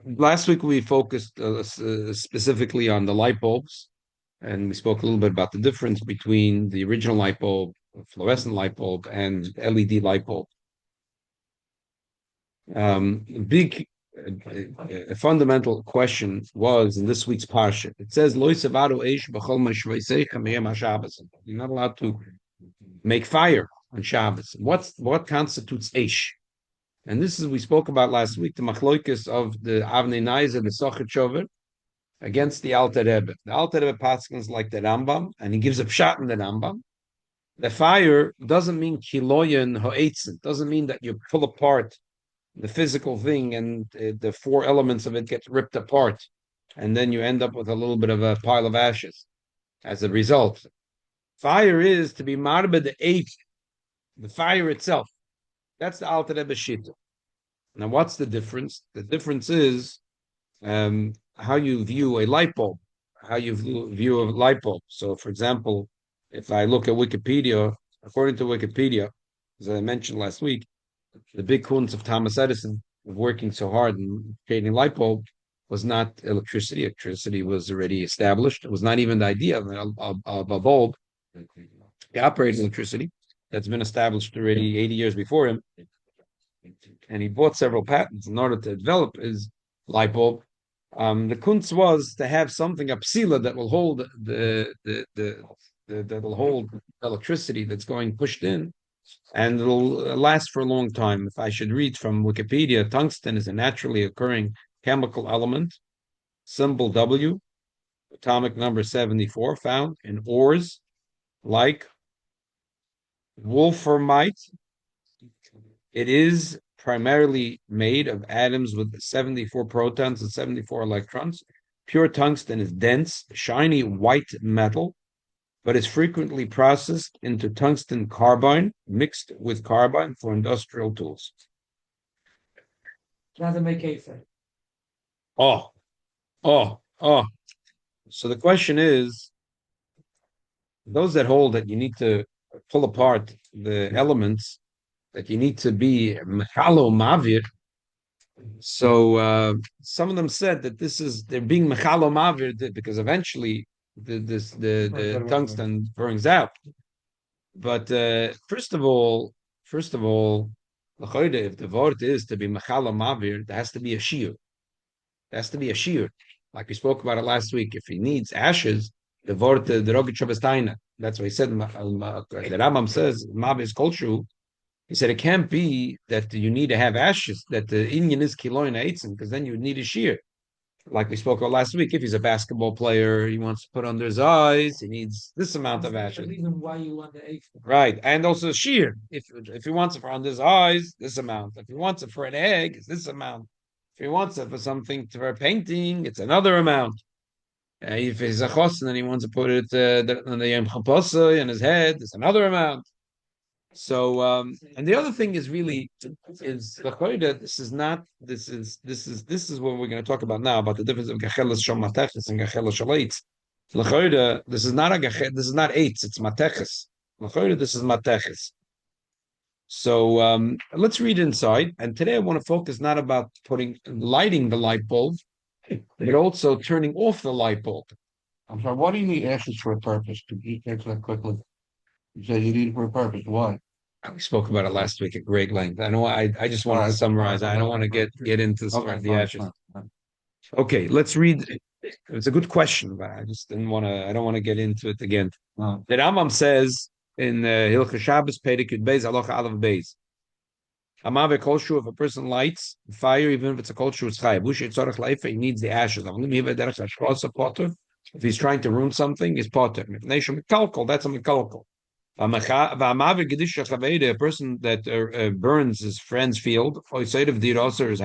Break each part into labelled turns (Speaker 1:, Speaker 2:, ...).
Speaker 1: Last week we focused specifically on the light bulbs, and we spoke a little bit about the difference between the original light bulb, fluorescent light bulb, and LED light bulb. Big fundamental question was in this week's parsha. It says, "Lo yisavadu eish b'chol mashveiseichem miyam haShabbos." You're not allowed to make fire on Shabbos. What constitutes eish? And this is we spoke about last week, the machloikis of the Avnei Neiser, the Socher Chover, against the Alter Rebbe. The Alter Rebbe paskins like the Rambam, and he gives a pshat in the Rambam. The fire doesn't mean kiloyan ho'etzin, doesn't mean that you pull apart the physical thing and the four elements of it get ripped apart, and then you end up with a little bit of a pile of ashes as a result. Fire is to be marbe the eight, the fire itself. That's the Alter Rebbe shita. Now, what's the difference? The difference is how you view a light bulb, how you view a light bulb. So, for example, if I look at Wikipedia, according to Wikipedia, as I mentioned last week, the big kunz of Thomas Edison of working so hard in creating a light bulb was not electricity. Electricity was already established. It was not even the idea of a bulb. He operated electricity that's been established already 80 years before him. And he bought several patents in order to develop his light bulb. The kunz was to have something, a psila, that will hold that will hold electricity that's going pushed in, and it'll last for a long time. If I should read from Wikipedia, tungsten is a naturally occurring chemical element, symbol W, atomic number 74, found in ores like wolframite. It is primarily made of atoms with 74 protons and 74 electrons. Pure tungsten is dense, shiny white metal, but is frequently processed into tungsten carbide mixed with carbide for industrial tools.
Speaker 2: Doesn't make kosher.
Speaker 1: Oh, oh. So the question is, those that hold that you need to pull apart the elements, that you need to be mechalo mavir. So some of them said that they're being mechalo mavir because eventually the tungsten burns out. But first of all, if the word is to be mechala mavir, there has to be a shiur. There has to be a shiur. Like we spoke about it last week. If he needs ashes, the word the rogit shabestaina. That's what he said. The Rambam says mavir is kosher. He said it can't be that you need to have ashes. That the Indian is kiloin eitzim, because then you would need a shear. Like we spoke about last week, if he's a basketball player, he wants to put under his eyes, he needs this amount of ashes.
Speaker 2: The reason why you want the egg.
Speaker 1: Right, and also shear. If he wants it for under his eyes, this amount. If he wants it for an egg, it's this amount. If he wants it for something for a painting, it's another amount. If he's a chosin and he wants to put it on the yom chaposa in his head, it's another amount. So, and the other thing is really is the this is not this is what we're going to talk about now about the difference of gachelas shal matechis and gachelas shal eitz. This is not this is not eitz, it's matechis. This is matechis. So let's read inside. And today I want to focus not about lighting the light bulb, but also turning off the light bulb.
Speaker 3: I'm sorry, what do you need ashes for a purpose? To answer that quickly. You said you need it for a purpose. Why?
Speaker 1: We spoke about it last week at great length. I just want to summarize. I don't want to get into the ashes. Okay, let's read. It's a good question, but I just didn't want to. I don't want to get into it again. The Rambam says in Hilchah Shabbos Perikut Beis Halacha Aleph Beis. Amave kosher, if a person lights fire, even if it's a kosher, it's chayav. Bush tzorach leifa, he needs the ashes. If he's trying to ruin something, he's potter. Nation mekalkol, that's a mekalkol. A person that burns his friend's field, or his house, even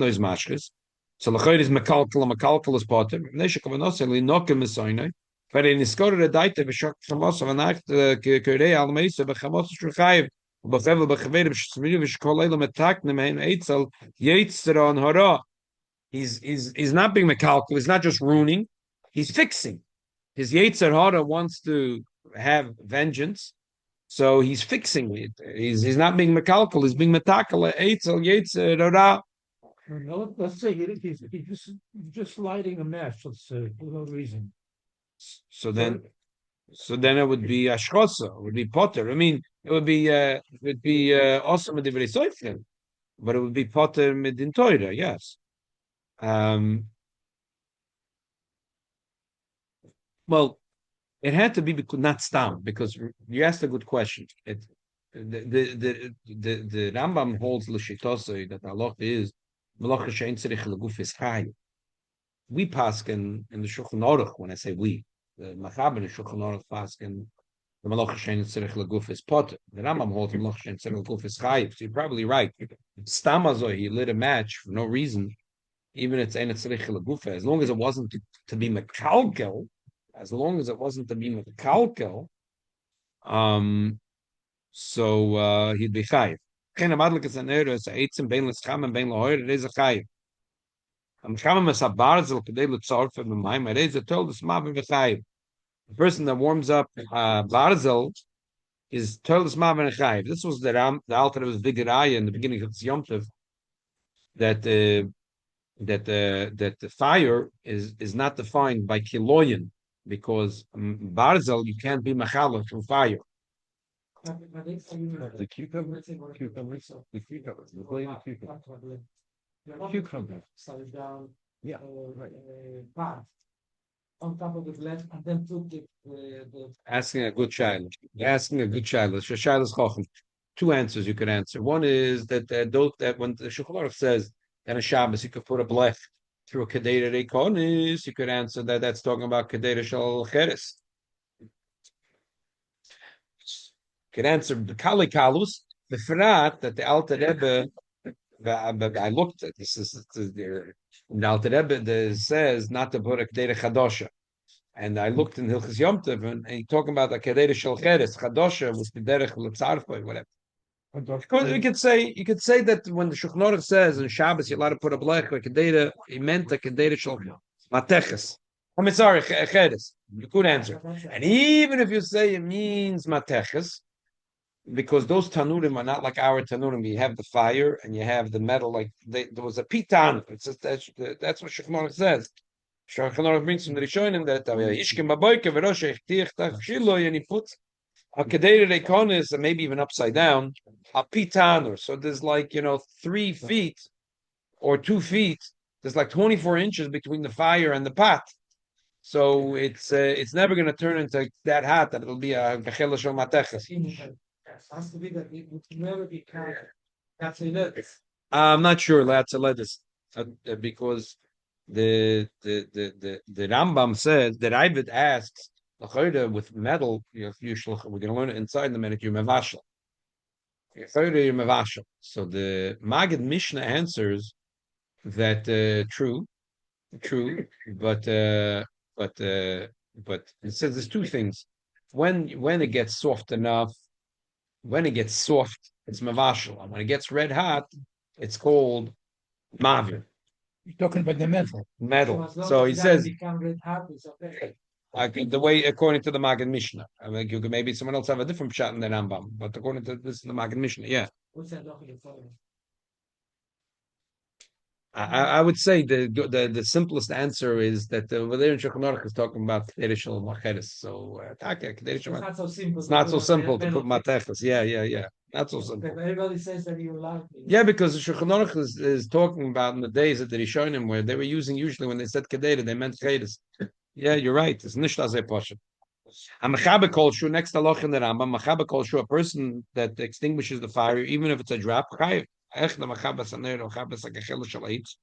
Speaker 1: though he's mashkes. So l'chayr is mekalkal is potter. But in his skorer daita v'shok chamos of anacht kerei al meisa b'chamos shulchayev b'chevel b'chever b'shtzmiri v'shkolel metakne mein eitzel yetzra on hara. He's not being mekalkal. He's not just ruining. He's fixing. His Yetzer Hara wants to have vengeance, so he's fixing it. He's not being mekalkal, he's being metakal, Eitzel Yetzer Hara,
Speaker 2: No, let's say he's just lighting a match, let's say, for no reason.
Speaker 1: So then it would be ashkosa, it would be potter. I mean, it would be also medivri soiflim, but it would be potter midin Torah, yes. Um, well, it had to be because not stam, because you asked a good question. The Rambam holds l'shitosei that Allah is malacha shein tzarich leguf is chai. We paskin in the Shulchan Aruch. When I say we, the Machaber in the Shulchan Aruch paskin the malacha shein tzarich leguf is potter. The Rambam holds the malacha shein tzarich leguf is chai. So you're probably right. Stamazoi, he lit a match for no reason. Even it's ein tzarich leguf, as long as it wasn't to be mekalkel, as long as it wasn't to be mekalkel, so he'd be chayiv. Chen amadlik is an eres eitzim bein l'scham and bein l'hoyer. It is a chayiv. Am chama mesabarzel kedei l'tzorf and b'mayim. It is a told the smav and chayiv. The person that warms up barzel is told the smav and chayiv. This was the altar of his vigoraya in the beginning of the Yom Tov, that that the fire is not defined by kiloyin, because barzel you can't be machalot from fire.
Speaker 3: The cucumber, the blade cucumber.
Speaker 2: Started down.
Speaker 3: Yeah, right.
Speaker 2: Path on top of the blend, and then put the
Speaker 1: Asking a good child. Asking a good child. Chochem. Two answers you could answer. One is that that when the Shulchan Aruch says that a Shabbos you could put a blech through a kedera reikonis, you could answer that that's talking about kedera shel cheres. Could answer the kali kalus the frat that the Alter Rebbe. I looked at this. The Alter Rebbe says not to put a kedera chadosha. And I looked in Hilchos Yom Tov, and he talking about the Kedera Shel Cheres, Chadosha was the Derech L'Tzarfa, whatever. Because you could say that when the Shulchan Aruch says in Shabbos you're allowed to put a blech or Kedera, he meant a Kedera Shel Mateches. I mean, sorry, Cheres. You could answer. And even if you say it means Mateches, because those tanurim are not like our tanurim, you have the fire and you have the metal, like there was a pitan. It's just, that's what Shulchan Aruch says. Shulchan Aruch brings from the Rishonim that Ishkim Baboike Veroshe Chtich Tachshilo, and he puts a Kedera Rekonis, and maybe even upside down, a pitanur. So there's 3 feet or 2 feet. There's 24 inches between the fire and the pot. So it's never going to turn into that hot that it'll be a Gechela Shel Mateches.
Speaker 2: has to be that it would never be carried. That's it.
Speaker 1: I'm not sure that's a lettuce because the Rambam says that Ivid asks with metal. We're going to learn it inside in a minute. You're mevashel. You're mevashel. So the Maggid Mishnah answers that true, but it says there's 2 things. When it gets soft enough, it's mevashel, and when it gets red hot, it's called mavir.
Speaker 3: You're talking about the metal.
Speaker 1: Metal. So he says the way according to the Maggid Mishnah. I mean, maybe someone else have a different shot in the Rambam, but according to this, the Maggid Mishnah, yeah.
Speaker 2: What's that?
Speaker 1: I would say the simplest answer is that over there in Shulchan Aruch is talking about Kedera Shel Macheres. So
Speaker 2: it's not so simple.
Speaker 1: It's not so simple to put Mateches. Yeah. Not so simple.
Speaker 2: Everybody says that you're allowed.
Speaker 1: Yeah, because the Shulchan Aruch is talking about in the days of the Rishonim where they were using, usually when they said Kedera, they meant Cheres. Yeah, you're right. It's nicht as a portion. A mechaber kosher, next to Loch in the Rambam, mechaber kosher, a person that extinguishes the fire, even if it's a drop, chayiv. Ech the mechaber saner, mechaber sagachel shel eitz.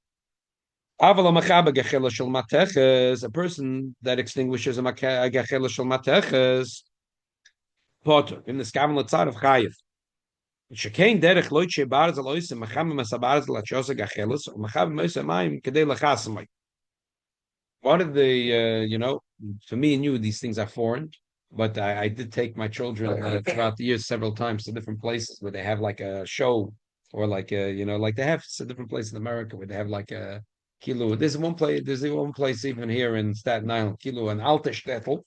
Speaker 1: Aval a mechaber gachel shel mateches, a person that extinguishes a gachel shel mateches, potter in the skaven letzar of chayiv. Shekain derech loit shebar zal oisem mechaber mesabar zal atshos gachelos, mechaber meisem mayim kedei lachasmai. One of the, for me and you, these things are foreign, but I did take my children throughout the years several times to different places where they have like a show or like like they have different places in America where they have like a kilo. There's one place even here in Staten Island, kilo and Alter Shtetl,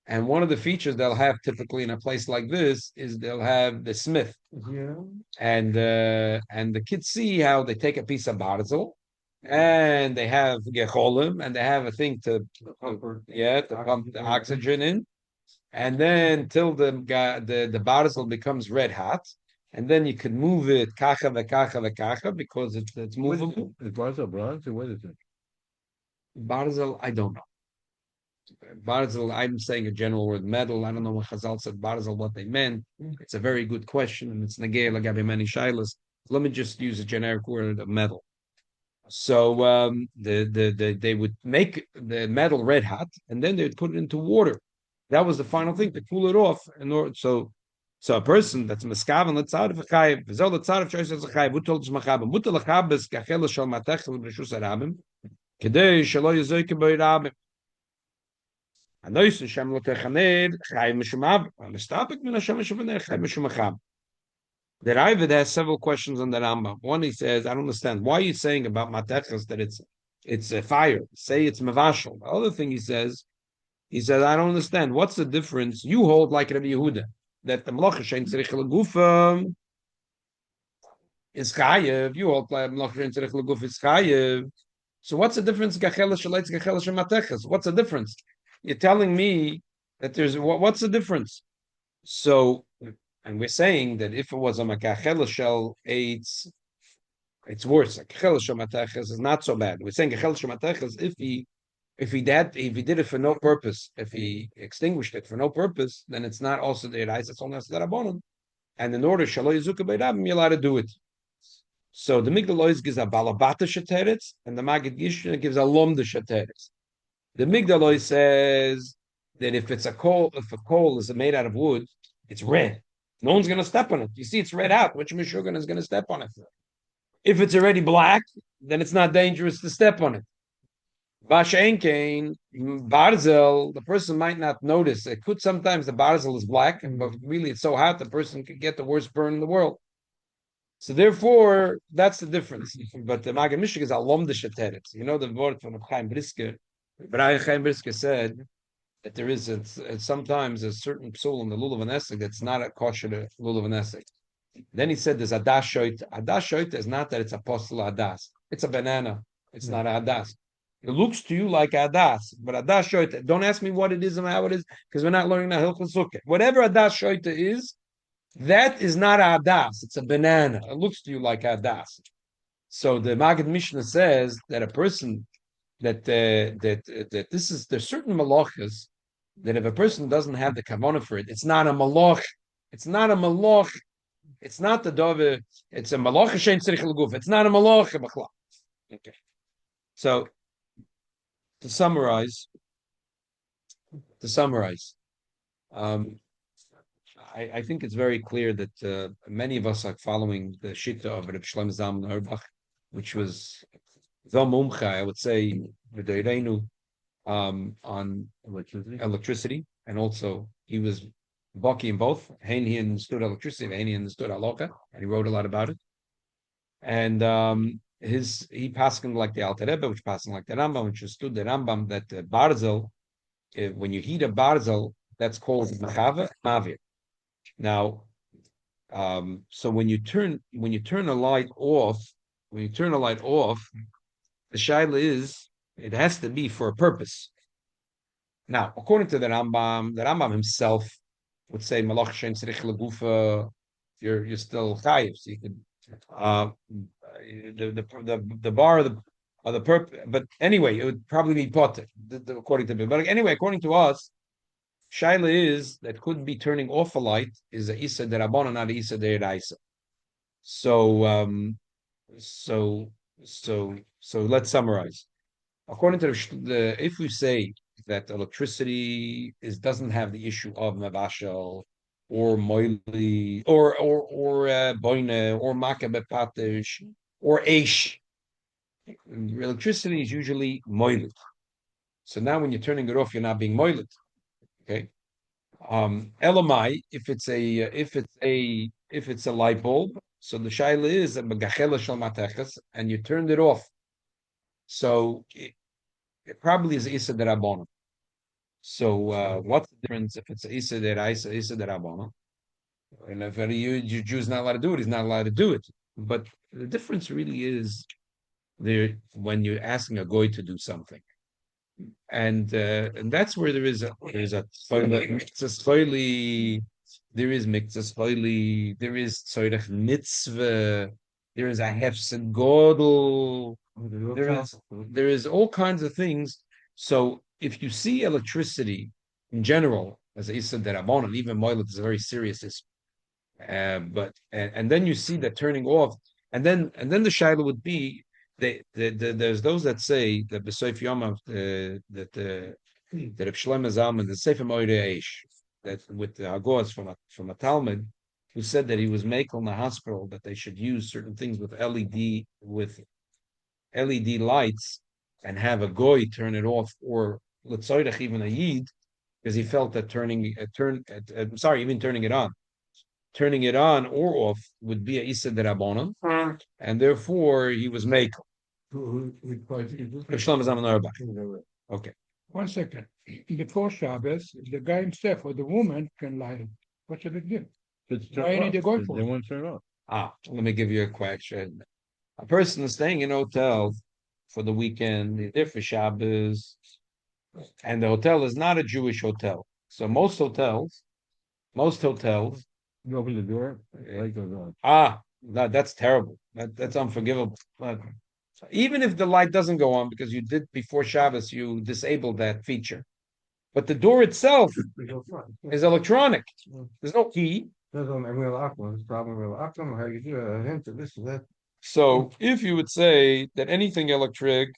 Speaker 1: And one of the features they'll have typically in a place like this is they'll have the smith,
Speaker 2: Yeah.
Speaker 1: and the kids see how they take a piece of barzel, and they have gecholim, and they have a thing to pump the oxygen in, and then till the barzel becomes red hot, and then you can move it kacha vekacha vekacha because it's movable.
Speaker 3: Is Barca bronze or what is it?
Speaker 1: Barzel, I don't know. Barzel, I'm saying a general word, metal. I don't know what Chazal said Barzel, what they meant. It's a very good question, and it's negay lagabe many shilas. Let me just use a generic word of metal. So they would make the metal red hot, and then they would put it into water. That was the final thing to cool it off. In order, so a person that's meskaven letzad v'chayiv v'zel letzad v'chois v'chayiv v'utol tzmachabim v'utol lechabes kachel shal matechel v'reshus arabim kedei shelo yizoyke b'irabim. Anois Hashem lo techaner chayiv mishumav mistapik min Hashem mishumav chayiv mishumachab. The Ravid has several questions on the Rambam. One, he says, I don't understand. Why are you saying about Matechas that it's a fire? Say it's Mavashal. The other thing he says, I don't understand. What's the difference? You hold like Rabbi Yehuda, that the Mlocha Shein Tzerich L'Gufa is Chayev. You hold like Mlocha Shein Tzerich L'Gufa is Chayev. So what's the difference? Gachela Shalaitz Gachela Shematechas. What's the difference? You're telling me that there's, what's the difference? So, and we're saying that if it was a makachel shell, it's worse. A kachel shel matachas is not so bad. We're saying kachel shel matachas if he did it for no purpose, if he extinguished it for no purpose, then it's not also the rice. It's only the rabbanon. And in order shalo yizuka beirabim, you're allowed to do it. So the Migdal Lois gives a balabata sheteretz, and the Magid Gishna gives a lomda sheteretz. The Migdal Lois says that if a coal is made out of wood, it's red. No one's going to step on it. You see, it's red out. Which Meshuggah is going to step on it? If it's already black, then it's not dangerous to step on it. Vashenkein, barzel, the person might not notice. It could sometimes the barzel is black, but really it's so hot the person could get the worst burn in the world. So therefore, that's the difference. But the Magen Mishik is alom de sheteret. You know the word from Chaim Brisker. But Chaim Brisker said that there is sometimes a certain psul in the lulav and esek that's not a kosher lulav and esek. Then he said there's adas shoyta. Adas shoyta is not that it's apostle adas. It's a banana. It's not a adas. It looks to you like adas, but adas shoyta. Don't ask me what it is and how it is because we're not learning the hilchos sukkah. Whatever adas shoyta is, that is not adas. It's a banana. It looks to you like adas. So the Maggid Mishnah says that a person that this is there's certain malachas that if a person doesn't have the kavanah for it, it's not a malach. It's not a malach. It's not the dove. It's a malach shein tzarich l'guf. It's not a malach. Okay. So to summarize, I think it's very clear that many of us are following the shita of Reb Shlomo Zalman Auerbach, which was the mumcha, I would say, v'doireinu, on electricity, and also he was baki in both. He understood electricity, he understood halacha, and he wrote a lot about it. And he passed like the Alter Rebbe, which passed like the Rambam, which understood the Rambam that barzel, when you heat a barzel, that's called machave mavir. Now, so when you turn a light off, the shaila is it has to be for a purpose. Now, according to the Rambam himself would say malach shein tzarich legufa, you're still chayiv. So you could the bar of the purpose. But anyway, it would probably be potter according to me. But anyway, according to us, shaila is that could be turning off a light is a isa derabana, not a isa deraisa. So let's summarize. According to if we say that electricity doesn't have the issue of mavashal or moili or boine or makabe patish or aish, electricity is usually moilit. So now when you're turning it off, you're not being moilit. Okay. Elamai, if it's a light bulb, so the shaila is a megachela shel matechas, and you turned it off. So it probably is isa derabbanan. So what's the difference if it's Isa deraisa, Isa derabana? And if you Jew is not allowed to do it, he's not allowed to do it. But the difference really is there when you're asking a goy to do something, and that's where there is a there is mikzas there is tzorech mitzvah, there is a hefsed godel, there is all kinds of things. So if you see electricity in general, as I said, that Rabbanan, even Moilet is a very serious issue. But and then you see that turning off, and then the shaila would be there's those that say that b'soif yom that Reb Shlomo Zalman the Sefer Moirei Eish that with the Hagos from a Talmud who said that he was making in the hospital that they should use certain things with LED lights and have a goy turn it off or letzoidach even a yid because he felt that even turning it on or off would be a Issa Derabonon, and therefore he was make. Okay.
Speaker 2: 1 second. Before Shabbos, the guy himself or the woman can light it. What's the big deal? Why need to go for
Speaker 3: They
Speaker 2: it?
Speaker 3: won't turn it off.
Speaker 1: Let me give you a question. A person is staying in a hotel for the weekend, they're there for Shabbos, and the hotel is not a Jewish hotel. So most hotels,
Speaker 3: You open the door, the light goes on.
Speaker 1: that's terrible. That's unforgivable. But even if the light doesn't go on because you did before Shabbos, you disabled that feature. But the door itself is electronic. There's no key. So if you would say that anything electric,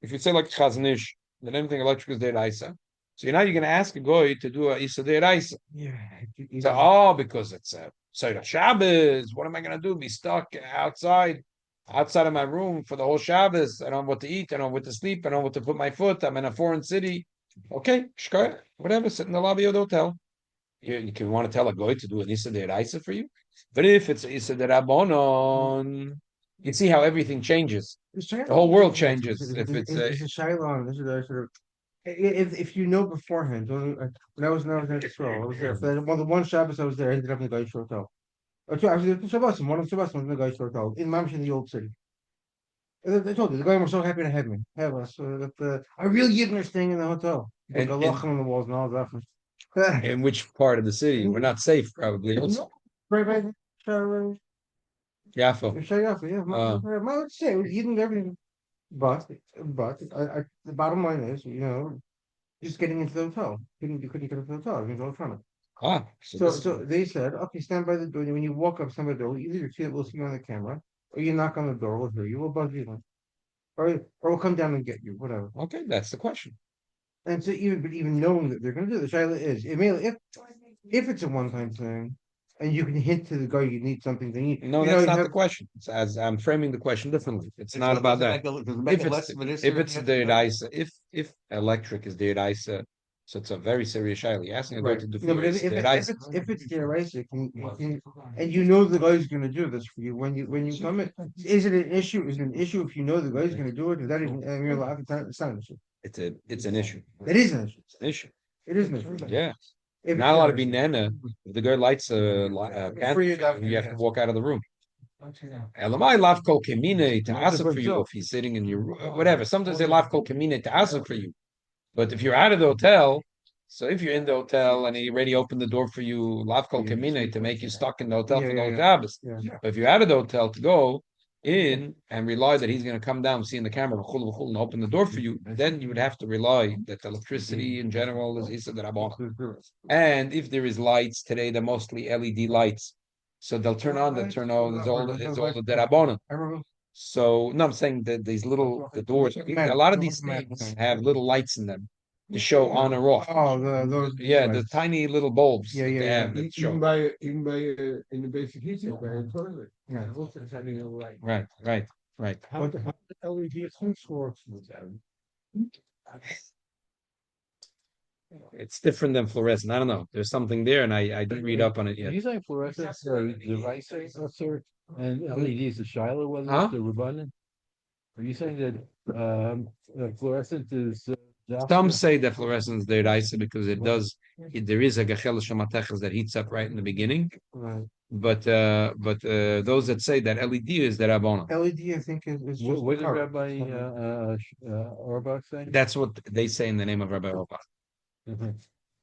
Speaker 1: if you say like Chaznish, that anything electric is deraisa, so now you're going to ask a goy to do a isa deraisa.
Speaker 2: Yeah.
Speaker 1: So, because it's a Seder Shabbos, what am I going to do? Be stuck outside of my room for the whole Shabbos? I don't know what to eat. I don't know what to sleep. I don't know what to put my foot. I'm in a foreign city. Okay, shkoyach, whatever. Sit in the lobby of the hotel. You can want to tell a goy to do an isa deraisa for you, but if it's isa derabonon, you see how everything changes. The whole world changes. If it's
Speaker 4: It's a Shylon. This is a sort of if you know beforehand. When I was in Israel, I was there for the one Shabbos I was there. I ended up in the Gaish Hotel. Or two, actually, the Shabbos, one of Shabbos was in the Gaish Hotel in Mamish in the old city. I told you the guy was so happy to have me. Have us. I really didn't staying in the hotel. The
Speaker 1: And-
Speaker 4: galach on the walls and all that.
Speaker 1: in which part of the city we're not safe, probably.
Speaker 4: Right. Sure.
Speaker 1: Yafo.
Speaker 4: Yeah. My would say you didn't everything. But the bottom line is, just getting into the hotel. You couldn't get into the hotel. It was electronic. So they said, okay, stand by the door. When you walk up, stand by the door. Either your kid will see you on the camera, or you knock on the door. We'll hear you. We'll buzz you in, or we'll come down and get you. Whatever.
Speaker 1: Okay, that's the question.
Speaker 4: And so even knowing that they're going to do the Shaila is it may if it's a one time thing, and you can hint to the guy you need something. Then
Speaker 1: No,
Speaker 4: you
Speaker 1: that's
Speaker 4: know,
Speaker 1: not
Speaker 4: you
Speaker 1: the
Speaker 4: have,
Speaker 1: question. It's as I'm framing the question differently. It's not about that. If it's the Raisa, if electric is the Raisa, so it's a very serious shaila. You're asking a guy
Speaker 4: right.
Speaker 1: to do
Speaker 4: No, but
Speaker 1: the Raisa.
Speaker 4: if it's their race, and you know the guy's going to do this for you when you come in. Is it an issue? Is it an issue if you know the guy's going to do it? Is that even? It's not an issue.
Speaker 1: It's an issue.
Speaker 4: It is an issue.
Speaker 1: It's an issue.
Speaker 4: It is an issue.
Speaker 1: Yeah.
Speaker 4: If
Speaker 1: Not allowed to be nana. If the guy lights a candle, you have to walk out of the room. Elamai lav kol kemine to ask for you if he's sitting in your whatever. Sometimes they lav kol kemine to ask for you. But if you're out of the hotel, so if you're in the hotel and he already opened the door for you, lav kol kemine to make you stuck in the hotel for the whole Shabbos. But if you're out of the hotel to go in and rely that he's going to come down, see in the camera, and open the door for you, then you would have to rely that the electricity in general is Issa Darabon. And if there is lights today, they're mostly LED lights. So they'll turn on, they'll turn on, it's all the Darabon. So no, I'm saying that the doors, a lot of these things have little lights in them to show on or off.
Speaker 4: Oh, those
Speaker 1: the tiny little bulbs
Speaker 4: Yeah,
Speaker 1: that
Speaker 4: yeah,
Speaker 1: they
Speaker 4: yeah.
Speaker 1: have that show.
Speaker 2: Even by in the basic heating, by a toilet.
Speaker 4: Yeah.
Speaker 2: Also, it's having a light.
Speaker 1: Right.
Speaker 2: How the LED switch works with them?
Speaker 1: It's different than fluorescent. I don't know. There's something there, and I didn't read up on it yet.
Speaker 3: These like fluorescent devices, sir, and LEDs, the Shiloh, whether
Speaker 1: Huh?
Speaker 3: it's the Rabbanan? Are you saying that fluorescent is
Speaker 1: Some say that fluorescence is deraisa because there is a gachel shamatechas that heats up right in the beginning.
Speaker 4: Right.
Speaker 1: But those that say that LED is the Rabbana.
Speaker 4: LED, I think, is just
Speaker 5: What did
Speaker 4: the car.
Speaker 5: Rabbi Auerbach say?
Speaker 1: That's what they say in the name of Rabbi Opa.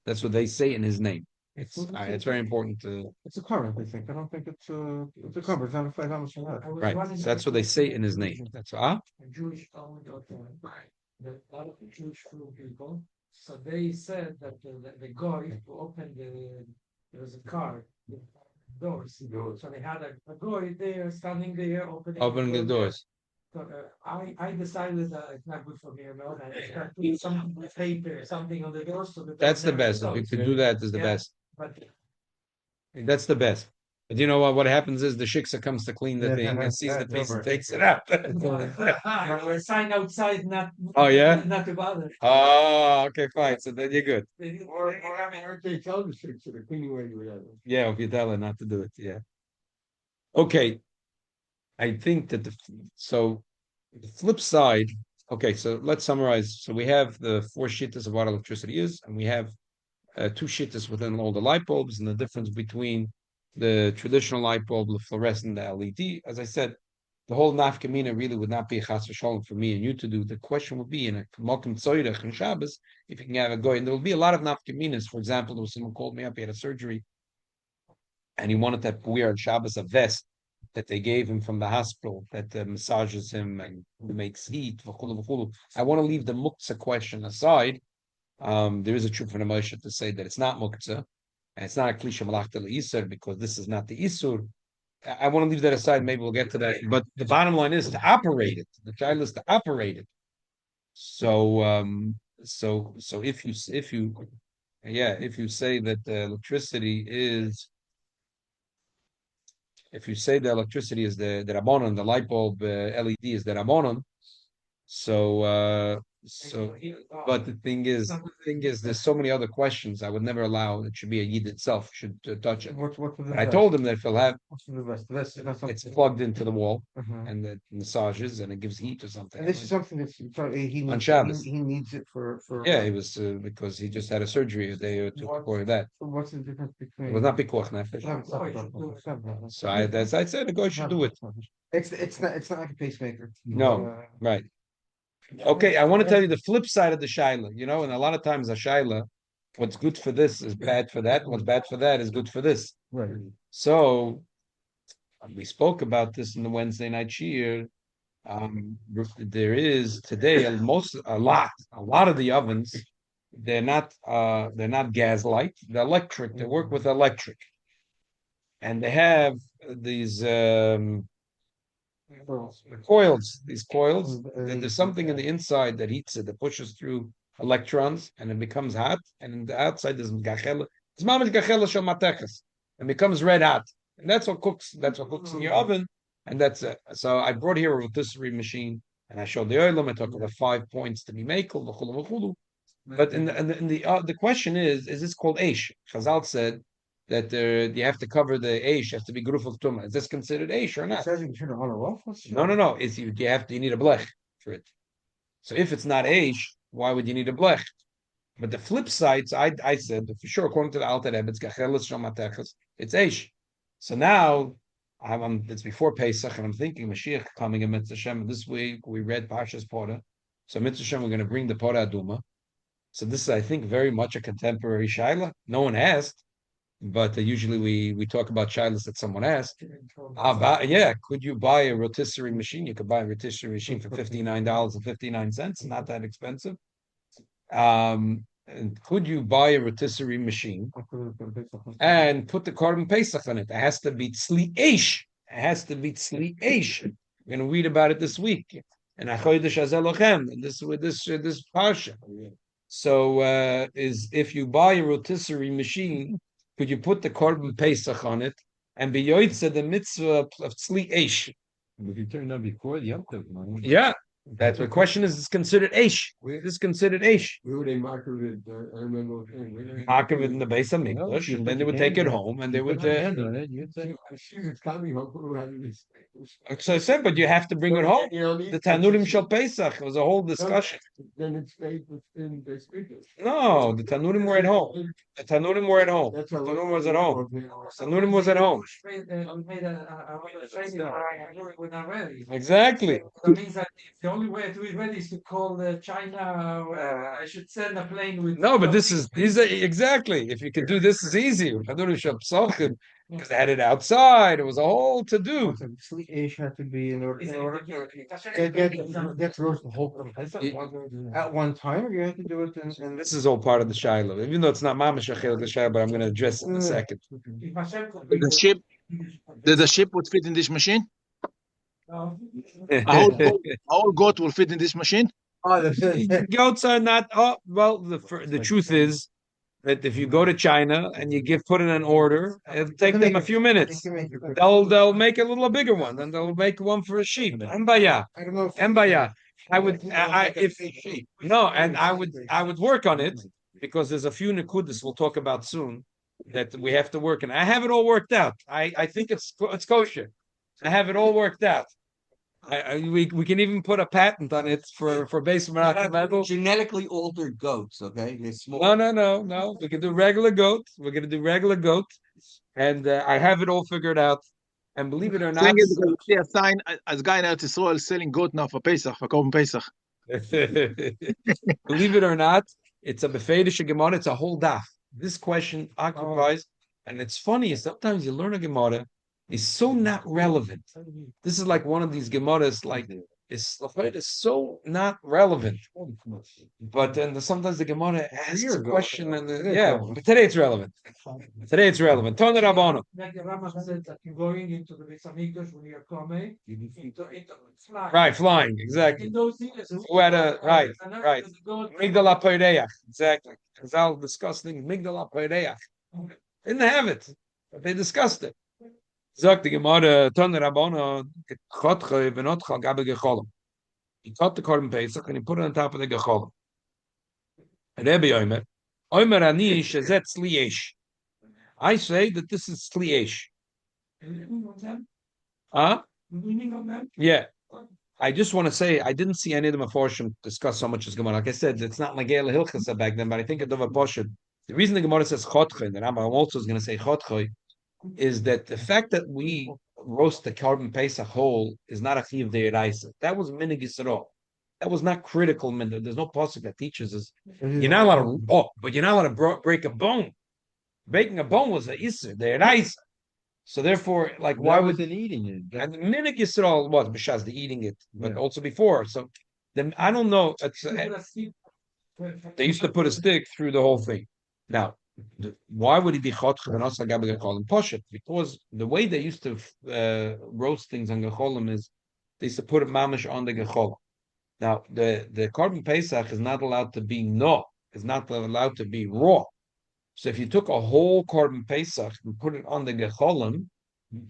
Speaker 1: That's what they say in his name. It's very important to
Speaker 4: It's a current, I think. I don't think it's a cover. It's not a five hours from that.
Speaker 1: right. So that's what they say in his name. That's
Speaker 6: A Jewish owned a lot of Jewish people. So they said that the guy who opened there was a car with doors. So they had a guy there standing there opening
Speaker 1: the doors.
Speaker 6: So I decided that it's not good for me, you know, that I start putting something with paper or something on the doors so that
Speaker 1: That's the
Speaker 6: never
Speaker 1: best. If you
Speaker 6: close.
Speaker 1: could do that, is the
Speaker 6: Yeah.
Speaker 1: best.
Speaker 6: But
Speaker 1: That's the best. But you know what? What happens is the shiksa comes to clean the thing and sees the piece and takes it out.
Speaker 6: we're sign outside not
Speaker 1: Oh, yeah?
Speaker 6: not to bother.
Speaker 1: Oh, okay, fine. So then you're good.
Speaker 5: Or they tell the chicks that are cleaning where you were.
Speaker 1: Yeah, if you tell her not to do it, yeah. Okay. I think that the flip side. Okay, so let's summarize. So we have the four shittas of what electricity is, and we have two shittas within all the light bulbs, and the difference between the traditional light bulb, the fluorescent, the LED. As I said, the whole nafkamina really would not be a chas v'shalom for me and you to do. The question would be in a malkim tzoyrech and Shabbos if you can have a goy, and there will be a lot of nafkaminas. For example, there was someone called me up, he had a surgery, and he wanted to wear on Shabbos a vest that they gave him from the hospital that massages him and makes heat. I want to leave the muktzah question aside. There is a truth from the Moshe to say that it's not muktzah, and it's not a klisha malachta le'isur because this is not the isur. I want to leave that aside. Maybe we'll get to that. But the bottom line is to operate it. The child is to operate it. So, so if you say that the electricity is, if you say the electricity is the rabbanon, the light bulb LED is the rabbanon. So, but the thing is, there's so many other questions. I would never allow it should be a yid itself should touch it.
Speaker 4: What's the
Speaker 1: But I told him that if he'll have,
Speaker 4: What's the rest? The rest is not something.
Speaker 1: it's plugged into the wall
Speaker 4: Mhm.
Speaker 1: and it massages and it gives heat or something.
Speaker 4: And this is something that's he
Speaker 1: On
Speaker 4: needs.
Speaker 1: Shabbos.
Speaker 4: He needs it for.
Speaker 1: Yeah, it was because he just had a surgery a day or two before that.
Speaker 4: What's the difference between?
Speaker 1: It was not pikuach nefesh. So as I said, the guy should do it.
Speaker 4: It's not like a pacemaker.
Speaker 1: No, right. Okay, I want to tell you the flip side of the shaila. You know, and a lot of times a shaila, what's good for this is bad for that. What's bad for that is good for this.
Speaker 5: Right.
Speaker 1: So we spoke about this in the Wednesday night shiur. There is today a lot of the ovens. They're not gas light. They're electric. They work with electric, and they have these coils. These coils. There's something in the inside that heats it, that pushes through electrons, and it becomes hot. And in the outside there's gachela. It's mamish gachela shel matechas, and becomes red hot. And that's what cooks. That's what cooks in your oven, and that's it. So I brought here a rotisserie machine, and I showed the oilam. I talked about 5 points to be makel, v'chulu v'chulu. But in the question is this called eish? Chazal said that you have to cover the eish, has to be gruf of tumah. Is this considered eish or
Speaker 4: It
Speaker 1: not?
Speaker 4: says you can turn it on or off.
Speaker 1: No. It's you need a blech for it. So if it's not eish, why would you need a blech? But the flip side, I said for sure, according to the Alter Rebbe, it's gachelis shomatechas, it's eish. So now it's before Pesach, and I'm thinking Mashiach coming in Mitzvah Shem. This week we read Parshas Porah, so Mitzvah Shem we're going to bring the Porah Aduma. So this is, I think, very much a contemporary shaila. No one asked, but usually we talk about shailas that someone asked. Could you buy a rotisserie machine? You could buy a rotisserie machine for $59.59, not that expensive. And could you buy a rotisserie machine and put the Korban Pesach on it? It has to be tzli eish. It has to be tzli eish. We're going to read about it this week. And Achodesh Azelochem, and this parsha. So is if you buy a rotisserie machine, could you put the Korban Pesach on it and be yoytze the mitzvah of tzli eish?
Speaker 5: If you turned on before the Yom Tov, man.
Speaker 1: Yeah, that's the question. Is considered eish? This is considered eish.
Speaker 5: Where would they mark it? I remember.
Speaker 1: Mark it in the base of English, and then they would take it home, and they would.
Speaker 5: Hand on it. You'd say, "It's coming home. Who had this?"
Speaker 1: So I said, but you have to bring it home. The Tanurim Shel Pesach. It was a whole discussion.
Speaker 5: Then it stayed within the speakers.
Speaker 1: No, the Tanurim were at home. The Tanurim were at home. The Tanurim was at home. Tanurim was at home.
Speaker 6: We're not ready.
Speaker 1: Exactly.
Speaker 6: That means that the only way to be ready is to call China. I should send a plane with.
Speaker 1: No, but these are exactly. If you could do this, is easy. Tanurim Shel Pesach, because they had it outside. It was a whole to do.
Speaker 4: Sleep ish had to be in order to get roast the whole thing at one time, or you have to do it in
Speaker 1: This is all part of the Shiloh, even though it's not Mamash Achil the Shiloh, but I'm going to address it in a second.
Speaker 7: Did the ship would fit in this machine?
Speaker 6: No.
Speaker 7: A whole goat will fit in this machine?
Speaker 1: Goats are not. Oh, well, the truth is that if you go to China and you put in an order, it'll take them a few minutes. They'll make a little bigger one, and they'll make one for a sheep. Embaya,
Speaker 4: I don't know.
Speaker 1: embaya. I would, if no, and I would work on it because there's a few nekudas we'll talk about soon that we have to work on. I have it all worked out. I think it's kosher. I have it all worked out. We can even put a patent on it for base metal.
Speaker 3: Genetically altered goats, okay? They're small.
Speaker 1: No. We can do regular goat. We're gonna do regular goat, and I have it all figured out. And believe it or not,
Speaker 7: Thing is, because you see a sign as guy out to Israel selling goat now for Pesach, for Korban Pesach.
Speaker 1: believe it or not, it's a befedische Gemara. It's a whole daf. This question occupies, and it's funny. Sometimes you learn a Gemara, it's so not relevant. This is like one of these Gemaras, like it's so not relevant. But then sometimes the Gemara asks a question, and but today it's relevant. Today it's relevant. Turn it up.
Speaker 6: Like the Rambam said that you're going into the Beis Hamikdash when you're coming, into flying.
Speaker 1: Right, flying, exactly.
Speaker 6: In those things,
Speaker 1: Who had a right. Migdal HaPoreach, exactly. Because I'll discuss things. Migdal HaPoreach. Didn't have it, but they discussed it. Sagt die Gemara, Ton Rabbono, Chotche, Venotcha, Gabe Gecholim. He cut the Korban Pesach and he put it on top of the Gecholim. Rebbe Omer Ani, Shezet Sliesh. I say that this is Sliesh. Huh? Yeah. I just want to say, I didn't see any of the Meforshim discuss so much as Gemara. Like I said, it's not like Gela Hilchasa back then, but I think it's over Poshid. The reason the Gemara says Chotche, and the Rambam also is going to say Chotche, is that the fact that we roast the Korban Pesach whole is not a chiv deiraisa. That was minig Yisrael. That was not critical. There's no pasuk that teaches us. You're not allowed to. But you're not allowed to break a bone. Breaking a bone was a iser deiraisa. So therefore, like, why was
Speaker 3: it eating it?
Speaker 1: And minig Yisrael was b'shas the eating it, but also before. So then I don't know. They used to put a stick through the whole thing. Now, why would he be chotch and also gabe gecholim poshet? Because the way they used to roast things on gecholim is they used to put a mamish on the gecholim. Now, the Korban Pesach is not allowed to be is not allowed to be raw. So if you took a whole Korban Pesach and put it on the gecholim,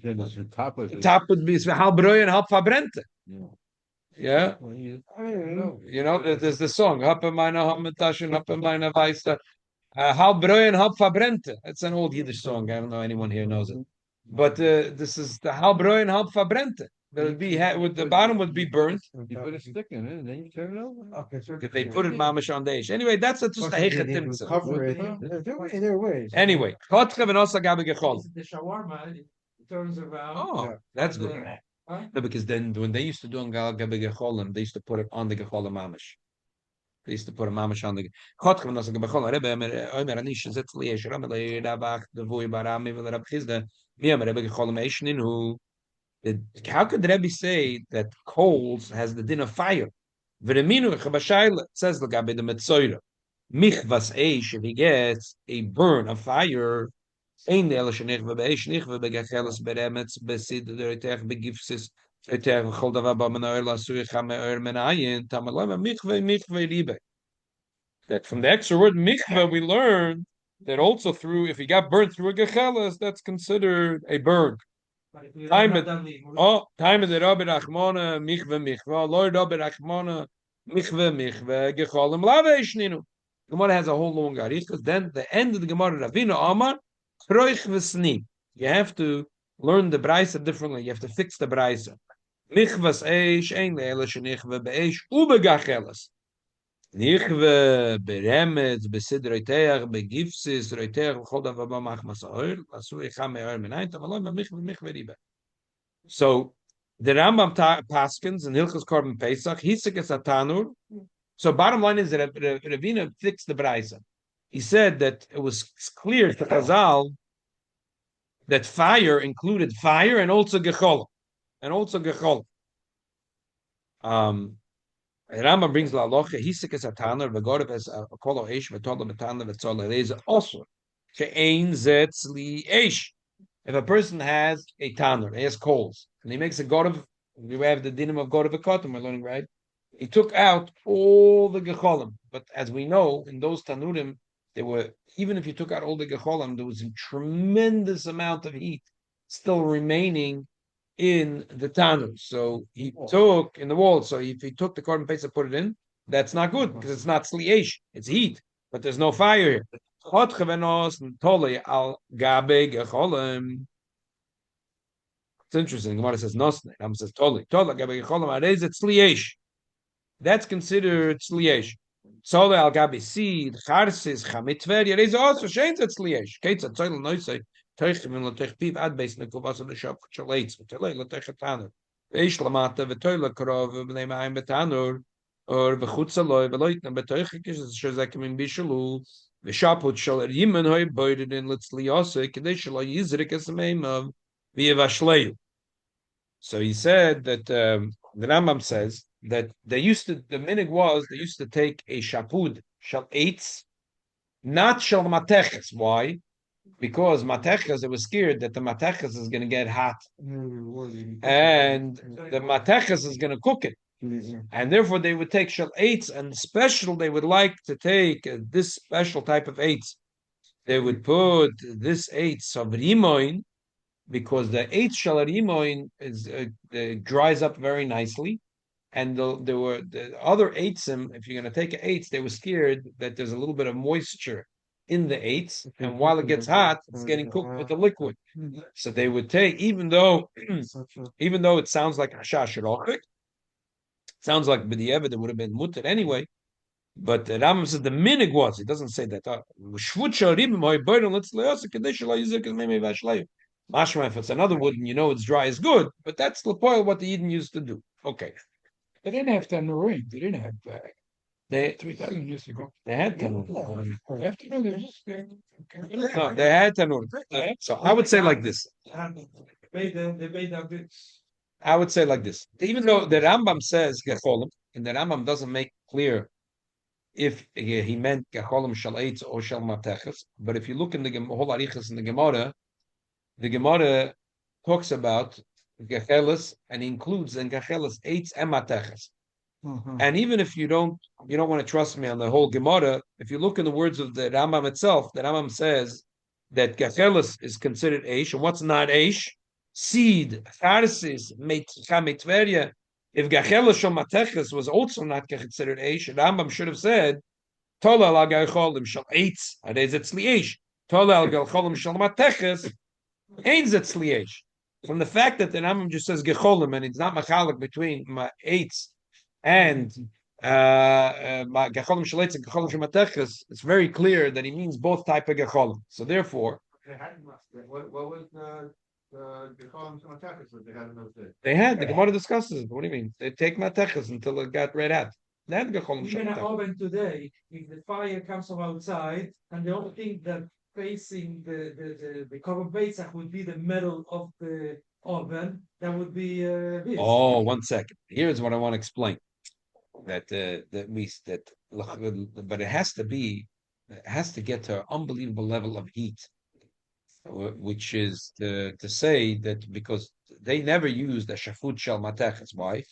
Speaker 3: The top of
Speaker 1: the top would be halb breu and halb verbrennte. Yeah, there's the song "Happe meine Hammetaschen, Happe meine Weiße." Halb breu and halb verbrennte. It's an old Yiddish song. I don't know anyone here knows it, but this is the halb breu and halb verbrennte. There would be with the bottom would be burnt.
Speaker 3: You put a stick in it, and then you turn it over.
Speaker 4: Okay, so
Speaker 1: If they put it mamish on the ish. Anyway, that's just a hechetim.
Speaker 4: cover it. There are ways.
Speaker 1: Anyway, chotche v'nosa gabe gechol.
Speaker 6: The shawarma, it turns around.
Speaker 1: Oh, that's good. No, because then when they used to do on gabe gecholim, they used to put it on the gecholim mamish. They used to put a mamish on the chotche v'nosa gabe gechol. Rebbe omer anish zet liyesh ram le rabach devui barami v'lerab chizda miyam rebbe gecholim eishnin hu. How could the Rebbe say that coals has the din of fire? It says the Metzoira. Michvas eish, if he gets a burn of fire, ein de elishenich v'beish nich v'begachelas beremetz besid deretech begifsis etech v'chol dava b'menoir la'sui chame'or menayin tamalama michve ribe. That from the extra word michve we learn that also through, if he got burned through a gechelas, that's considered a burn. Time it Rabbi Rachmona michve Lord Rabbi Rachmona michve gecholim laveshninu. Gemara has a whole long arich because then the end of the Gemara Ravina Amar kroich v'sni. You have to learn the brisa differently. You have to fix the brisa. Nichvas eish ein le'ele shenichve be'eish ubegacheles. Nichve beremet besidreiteach begifsis reiteach v'chol davar b'machmas ha'oil asu echam me'oil menayim tamaloi michve riba. So the Rambam paskins in Hilchos Korban Pesach hisikes atanur. So bottom line is that Ravina fixed the brisa. He said that it was clear to Chazal that fire included fire and also gechol. Rambam brings la locha hisikes atanur v'gorev es kolo eish v'todla b'tanur v'tzol eleza also she'ein zetzli eish. If a person has a tanur, he has coals, and he makes a gorev, we have the dinim of gorev v'kotim, we're learning, right? He took out all the gecholim, but as we know, in those tanurim, there were, even if you took out all the gecholim, there was a tremendous amount of heat still remaining in the tanur. So he took in the wall. So if he took the Korban Pesach, put it in, that's not good because it's not sliesh, it's heat, but there's no fire here. It's interesting. Gemara says nosne. Ram says toli. Tola gabe gecholim arez it's sliesh. That's considered sliesh. Tole al gabe seed charsis chamitver arez also shein it's sliesh. Keitza tzoyl noisei teichim in lotech piv ad beis nekuvas on the shop chalates. Tole lotech tanur. Eish lamata v'toyle karov v'nei ma'im betanur or v'chutza loy v'loitna betoichik is shozakim in bishalu. The shaput shall yimen hoy boyded in litzliyose kadesh lo yizrik as the name of v'yevashleyu. So he said that the Rambam says that they used to, the minig was they used to take a shapud shal eitz, not shal mateches. Why? Because mateches, they were scared that the mateches is going to get hot, and the mateches is going to cook it. And therefore, they would take shal eitz, and special they would like to take this special type of eitz. They would put this eitz of rimoin, because the eitz shal rimoin is dries up very nicely, and there were the other eitzim. If you're going to take an eitz, they were scared that there's a little bit of moisture in the eitz, and while it gets hot, it's getting cooked with the liquid. So they would take, even though it sounds like hashash rochik. Sounds like b'di'evet it would have been mutter anyway, but the Rambam says the minig was. It doesn't say that. Mashma, if it's another wood and you know it's dry, is good. But that's the point what the Eden used to do. Okay,
Speaker 2: They didn't have tanurim. They didn't have
Speaker 1: they
Speaker 2: 3,000 years ago.
Speaker 1: they had tanur.
Speaker 2: After no, they just
Speaker 1: No, they had tanur. So I would say like this. I would say like this. Even though the Rambam says gecholim, and the Rambam doesn't make clear if he meant gecholim shal eitz or shal mateches, but if you look in the whole arichas in the Gemara talks about gechelis and includes in gechelis eitz and mateches. And even if you don't want to trust me on the whole Gemara, if you look in the words of the Rambam itself, the Rambam says that gechelis is considered eish, and what's not eish? Seed, charsis, chamitveria. If gachelis shel mateches was also not considered eish, Rambam should have said, Tola al gacholim shel eitz, arez etzli eish. Tola al gacholim shel mateches, ein zetzli eish. From the fact that the Rambam just says gecholim and it's not machalik between eitz and gacholim shel eitz and gacholim shel mateches, it's very clear that he means both type of gacholim. So therefore,
Speaker 4: What was the gecholim shel mateches that they had in those days?
Speaker 1: they had the Gemara discusses it. What do you mean? They take mateches until it got red hot. They had gecholim shel
Speaker 6: Even an
Speaker 1: mateches.
Speaker 6: oven today, if the fire comes from outside, and the only thing that facing the Korban Pesach would be the metal of the oven, that would be this.
Speaker 1: Oh, 1 second. Here's what I want to explain. But it has to get to an unbelievable level of heat, which is to say that because they never used a shafut shel mateches. Why?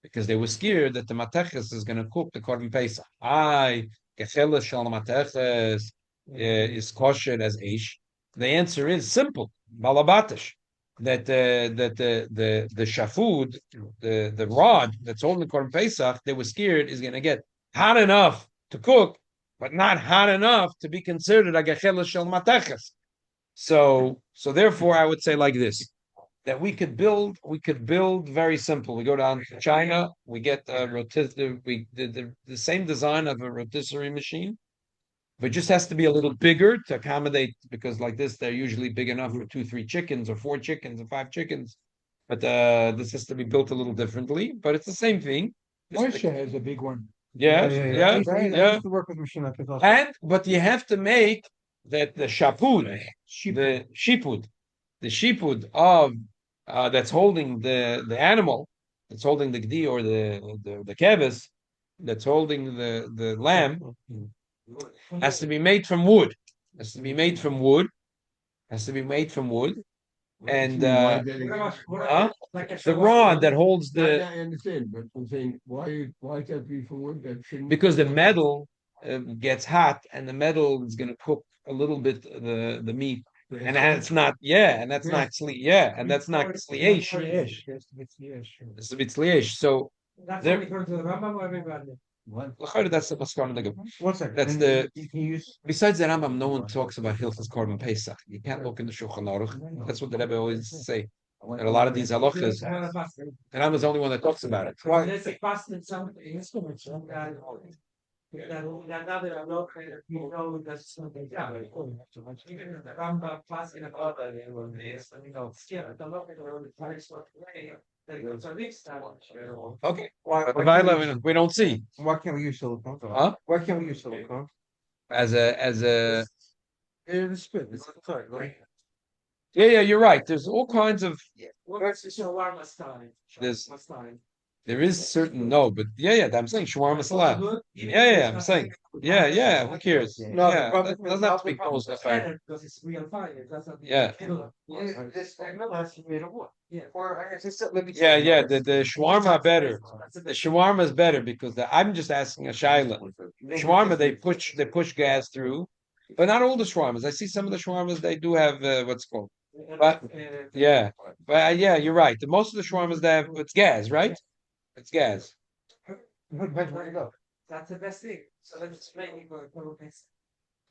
Speaker 1: Because they were scared that the mateches is going to cook the Korban Pesach. Gecheles shel mateches is kosher as eish. The answer is simple, balabatish. That the shafud, the rod that's holding the Korban Pesach, they were scared is going to get hot enough to cook, but not hot enough to be considered a gecheles shel mateches. So therefore, I would say like this: that we could build very simple. We go down to China, we get a the same design of a rotisserie machine, but it just has to be a little bigger to accommodate, because like this, they're usually big enough for 2, 3 chickens or 4 chickens or 5 chickens. But this has to be built a little differently, but it's the same thing.
Speaker 2: Moshe has a big one.
Speaker 1: Yeah,
Speaker 4: I used to work with machine like this also.
Speaker 1: but you have to make that the the sheepwood of that's holding the animal, that's holding the gdi or the kevis, that's holding the lamb, has to be made from wood. Has to be made from wood. Has to be made from wood. And the rod that holds
Speaker 5: I
Speaker 1: the
Speaker 5: understand, but I'm saying, why is that be for wood? That shouldn't.
Speaker 1: because the metal gets hot, and the metal is going to cook a little bit the meat, and that's not and that's not and that's not sliesh. It's a bit sliesh. So
Speaker 6: That's
Speaker 1: there-
Speaker 6: only according to the Rambam or everybody?
Speaker 1: that's the maskana nigga.
Speaker 4: 1 second.
Speaker 1: That's
Speaker 4: And
Speaker 1: the-
Speaker 4: you can use.
Speaker 1: Besides the Rambam, no one talks about Hilchos Korban Pesach. You can't look in the Shulchan Aruch. That's what the Rebbe always say. And a lot of these halachas, the Rambam is the only one that talks about it.
Speaker 6: There's a fast in some instruments. That another halacha, you know, that's something. Even the Rambam fast in a other, you know, scared. The halacha, the Paris way.
Speaker 1: Okay.
Speaker 4: Why
Speaker 1: But
Speaker 4: can't
Speaker 1: we don't see.
Speaker 4: why can't we use silicone?
Speaker 1: Huh?
Speaker 4: Why can't we use silicone?
Speaker 1: As a
Speaker 4: It's spit. It's sorry, right?
Speaker 1: yeah, you're right. There's all kinds of
Speaker 6: What's the shawarma style?
Speaker 1: There's-
Speaker 6: Shawarma style.
Speaker 1: there is certain but I'm saying shawarma salad. Yeah, I'm saying. Yeah, who cares?
Speaker 4: No,
Speaker 1: Yeah,
Speaker 4: the problem-
Speaker 1: that doesn't have to be close to fire.
Speaker 6: Better because it's real fire. It doesn't.
Speaker 1: Yeah.
Speaker 4: This has to be made of wood.
Speaker 6: Yeah.
Speaker 4: Or I just let me.
Speaker 1: Yeah, the shawarma better. The shawarma is better because I'm just asking a shaila. Shawarma they push gas through, but not all the shawarmas. I see some of the shawarmas they do have what's called. But yeah, you're right. Most of the shawarmas they have it's gas, right? It's gas.
Speaker 4: Where you go?
Speaker 6: That's the best thing. So let's explain it for this.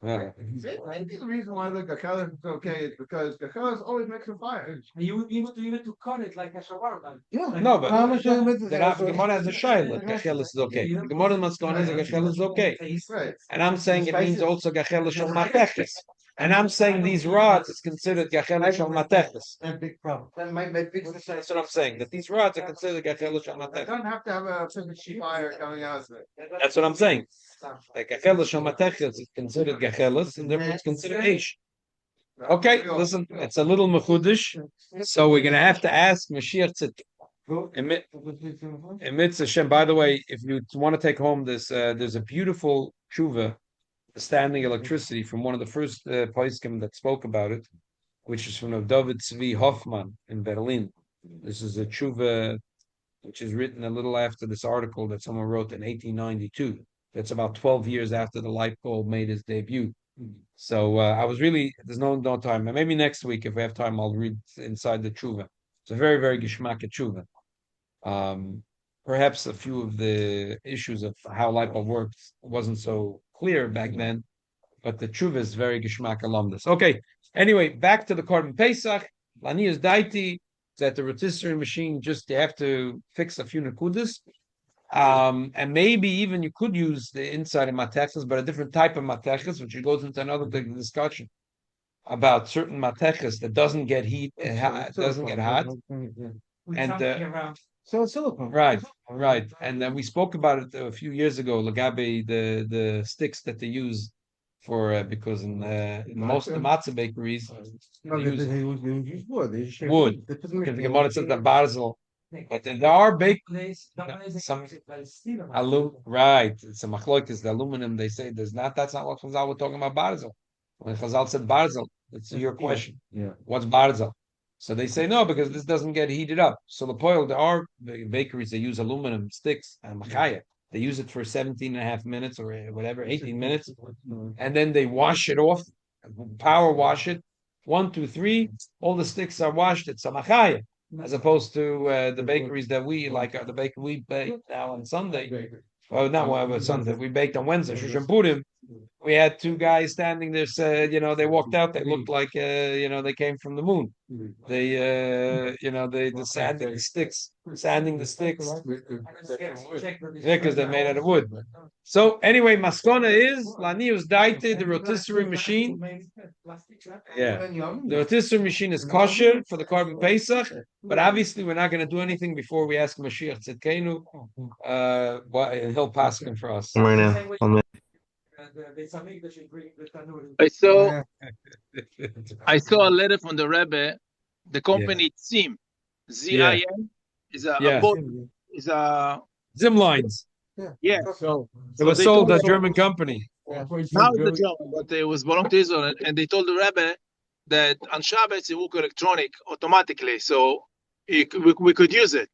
Speaker 1: Yeah.
Speaker 5: Maybe the reason why the gachelis is okay is because gachelis always makes a fire.
Speaker 6: You even to cut it like a shawarma.
Speaker 4: Yeah.
Speaker 1: No, but
Speaker 4: How much
Speaker 1: the Gemara has a shaila. Gachelis is okay. The Gemara Maskon is a gachelis is okay.
Speaker 5: Right.
Speaker 1: And I'm saying it means also gachelis shel mateches. And I'm saying these rods is considered gachelis shel mateches.
Speaker 4: That's a big problem. That might make big
Speaker 1: That's what I'm saying. That these rods are considered gachelis shel
Speaker 5: It
Speaker 1: mateches.
Speaker 5: doesn't have to have a big fire coming out of it.
Speaker 1: That's what I'm saying. Like gachelis shel mateches is considered gachelis, and therefore it's considered eish. Okay, listen, it's a little mechudish, so we're gonna have to ask Mashiach Tzidkenu. Emitz Hashem. By the way, if you want to take home this, there's a beautiful tshuva, standing electricity from one of the first poskim that spoke about it, which is from David Zvi Hoffman in Berlin. This is a tshuva which is written a little after this article that someone wrote in 1892. That's about 12 years after the light bulb made its debut. So I was really there's no time. Maybe next week if we have time, I'll read inside the tshuva. It's a very very gishmak tshuva. Perhaps a few of the issues of how light bulb works wasn't so clear back then, but the tshuva is very gishmak alumnus. Okay. Anyway, back to the Korban Pesach. Lanius daiti that the rotisserie machine just you have to fix a few nakudas. And maybe even you could use the inside of matechas, but a different type of matechas, which goes into another big discussion about certain matechas that doesn't get heat, doesn't get hot. And
Speaker 4: So it's silicone.
Speaker 1: Right. And then we spoke about it a few years ago, Lagabe, the sticks that they use for because in most of the matzah bakeries
Speaker 4: No, they use wood. They just
Speaker 1: wood.
Speaker 4: They put
Speaker 1: because the Gemara says the barzel. But there are bakeries, some right. It's a machlokas, the aluminum. They say there's not. That's not what Chazal were talking about barzel. When Chazal said barzel, it's your question.
Speaker 4: Yeah.
Speaker 1: What's barzel? So they say no because this doesn't get heated up. So the poil, there are bakeries that use aluminum sticks and machaya. They use it for 17 and a half minutes or whatever, 18 minutes, and then they wash it off, power wash it. 1, 2, 3, all the sticks are washed. It's a machaya. As opposed to the bakeries that we like, the bakery we bake now on Sunday, Well, not one, but Sunday. We baked on Wednesday. Shushan Purim. We had two guys standing there. Said, they walked out. They looked like, they came from the moon. They, they sanding the sticks, because they're made out of wood. So anyway, Maskona is Lanius Daite, the rotisserie machine. Yeah, the rotisserie machine is kosher for the Korban Pesach, but obviously we're not going to do anything before we ask Mashiach Tzidkenu. And he'll pass him for us.
Speaker 7: I saw a letter from the Rebbe. The company Zim, ZIM, is a boat. Is a
Speaker 1: Zim lines.
Speaker 7: Yeah.
Speaker 2: So
Speaker 1: It was sold to a German company.
Speaker 7: now it's a German, but it was belonged to Israel, and they told the Rebbe that on Shabbos it work electronic automatically, so we could use it.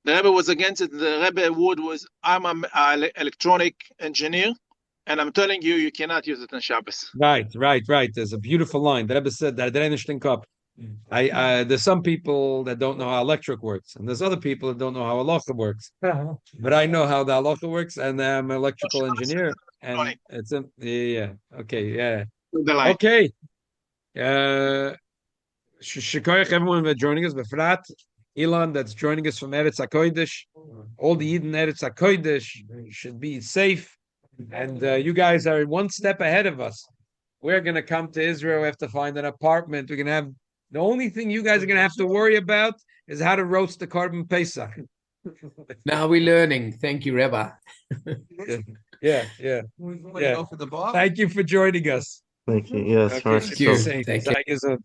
Speaker 7: The Rebbe was against it. The Rebbe word was, "I'm an electronic engineer, and I'm telling you, you cannot use it on Shabbos."
Speaker 1: Right. There's a beautiful line. The Rebbe said that there's some people that don't know how electric works, and there's other people that don't know how halacha works. But I know how the halacha works, and I'm an electrical engineer. And it's okay. Okay. Shikoyach everyone for joining us. Befrat Elon that's joining us from Eretz HaKodesh. All the Yidden Eretz HaKodesh should be safe, and you guys are one step ahead of us. We're going to come to Israel. We have to find an apartment. We're going to have the only thing you guys are going to have to worry about is how to roast the Korban Pesach.
Speaker 8: Now we're learning. Thank you, Rebbe.
Speaker 1: Yeah. Thank you for joining us.
Speaker 9: Thank you. Yes,
Speaker 1: Okay,
Speaker 8: Thank you. Thank you.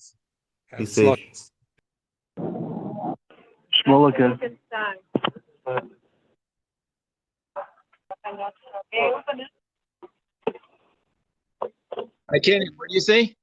Speaker 1: Be safe.
Speaker 9: Shmolika.
Speaker 7: I can't. What do you say?